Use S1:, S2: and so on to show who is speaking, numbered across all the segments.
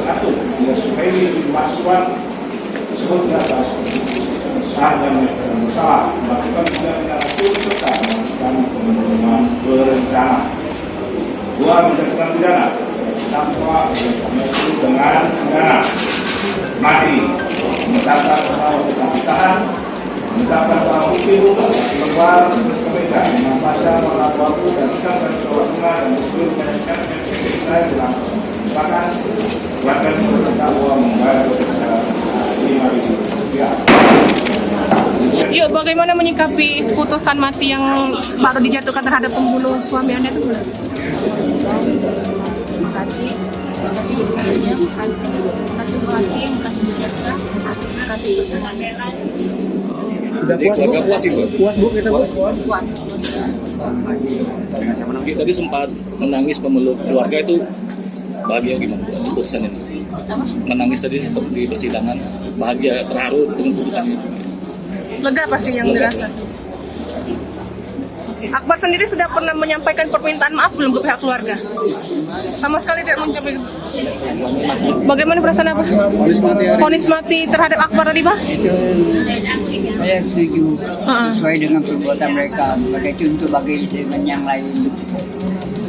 S1: satu dia supaya mahasiswa tersebut di atas sah dan bersalah melakukan tindak pidana serta melakukan pembunuhan berencana. Dua, menjatuhkan pidana terdakwa dengan pidana mati, menetapkan orang tetap ditahan, menetapkan barang bukti keluar ke meja dengan pasal warna abu dan ikan dan cowok bunga dan seluruh penyidikan yang dilakukan. Silakan buatkan terdakwa membayar Rp5.000.
S2: Yuk, bagaimana menyikapi putusan mati yang baru dijatuhkan terhadap pembunuh suami Anda itu?
S3: Terima kasih dukungannya, terima kasih untuk hakim, terima kasih untuk jaksa, terima kasih untuk semuanya.
S4: Sudah puas Bu kita Bu?
S3: Puas.
S4: Tadi sempat menangis memeluk keluarga, itu bahagia gimana putusan ini?
S3: Apa?
S4: Menangis tadi di persidangan, bahagia, terharu dengan putusan ini.
S2: Lega pasti yang dirasa. Akbar sendiri sudah pernah menyampaikan permintaan maaf belum ke pihak keluarga? Sama sekali tidak mencapai. Bagaimana perasaan apa? Vonis mati terhadap Akbar tadi, Pak?
S5: Itu saya setuju sesuai dengan perbuatan mereka, sebagai contoh bagi dengan yang lain.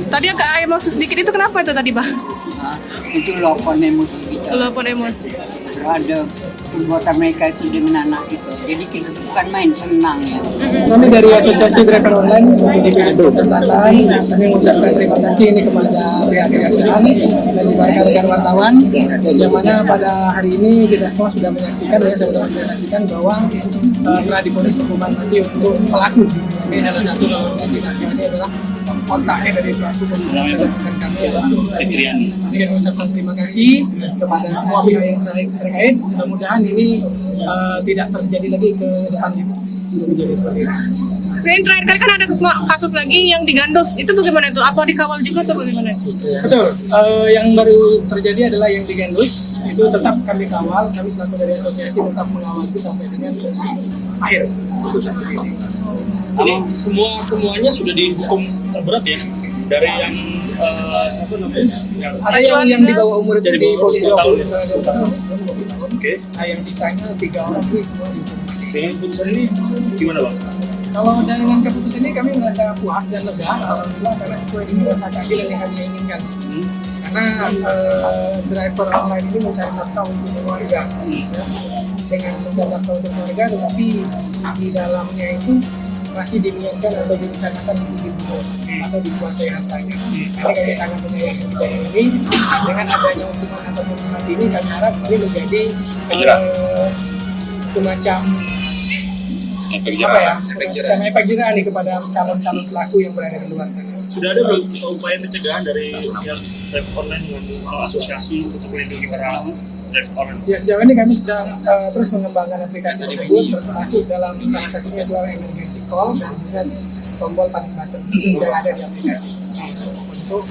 S2: Tadi agak emosi sedikit, itu kenapa itu tadi, Pak?
S5: Itu luapan emosi kita
S2: Luapan emosi.
S5: terhadap perbuatan mereka itu dengan anak kita. Jadi kita bukan main senang ya.
S6: Kami dari Asosiasi Driver Online DPD Sumatera Selatan kami mengucapkan terima kasih ini kepada pihak kejaksaan dan juga rekan-rekan wartawan yang mana pada hari ini kita semua sudah menyaksikan ya, sama-sama kita saksikan bahwa telah divonis hukuman mati untuk pelaku. Ini salah satu yang kita ini adalah kontaknya dari pelaku dan kami adalah Kriani. Kami mengucapkan terima kasih kepada semua pihak yang terkait. Mudah-mudahan ini tidak terjadi lagi ke depannya menjadi seperti ini.
S2: Yang terakhir kali kan ada kasus lagi yang digandus, itu bagaimana itu? Apa dikawal juga atau bagaimana?
S6: Betul, yang baru terjadi adalah yang digandus itu tetap kami kawal, kami selaku dari asosiasi tetap mengawal itu sampai dengan akhir putusan ini.
S7: Ini semuanya sudah dihukum terberat ya, dari yang siapa namanya?
S6: Ada yang di bawah umur
S7: Dari
S6: di
S7: bawah 10 tahun ya?
S6: tahun.
S7: Oke.
S6: Nah, yang sisanya 3 orang ini semua dihukum.
S7: Dengan putusan ini gimana Bang?
S6: Kalau dengan keputusan ini kami merasa puas dan lega, alhamdulillah, karena sesuai dengan rasa keadilan yang kami inginkan. Karena driver online ini mencari nafkah untuk keluarga, ya. Dengan mencari nafkah untuk keluarga, tetapi di dalamnya itu masih diniatkan atau direncanakan untuk dibunuh atau dikuasai hartanya. Karena kami sangat menyayangi bidang ini. Dengan adanya hukuman atau vonis mati ini, kami harap ini menjadi semacam semacam efek jerah nih kepada calon-calon pelaku yang berada di luar sana.
S7: Sudah ada belum upaya pencegahan dari yang drive online dengan asosiasi untuk melindungi para drive online?
S6: Ya, sejauh ini kami sedang terus mengembangkan aplikasi tersebut, termasuk dalam salah satunya adalah emergency call dan juga tombol panic button yang ada di aplikasi untuk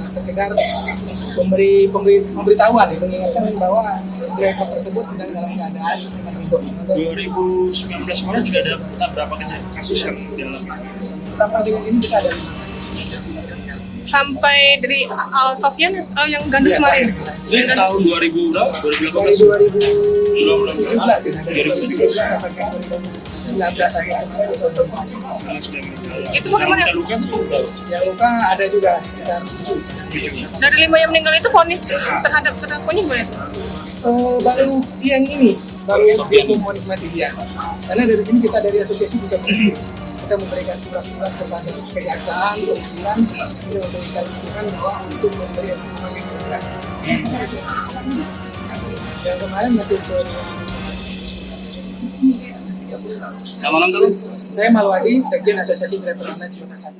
S6: sekedar pemberitahuan, mengingatkan bahwa driver tersebut sedang dalam keadaan emergency.
S7: 2019 kemarin juga ada berapa kasus yang dialami?
S6: Sampai dengan ini kita ada 5 kasus.
S2: Sampai dari Sofyan yang gandus kemarin.
S7: Ini tahun 2000 berapa? 2018?
S6: 2017 kita. 2017 sampai ke 2019 akhir kemarin.
S2: Itu bagaimana?
S7: Yang luka itu berapa?
S6: Yang luka ada juga sekitar 7.
S2: Dari 5 yang meninggal itu vonis terhadap terdakwanya boleh?
S6: Baru yang ini, baru yang vonis mati dia. Karena dari sini kita dari asosiasi juga kita memberikan surat-surat kepada kejaksaan, pengadilan, ini memberikan dukungan bahwa untuk memberi hukuman yang berat. Yang kemarin masih sesuai dengan.
S7: Selamat malam.
S6: Saya Malwadi, Sekjen Asosiasi Driver Online Sumatera Selatan.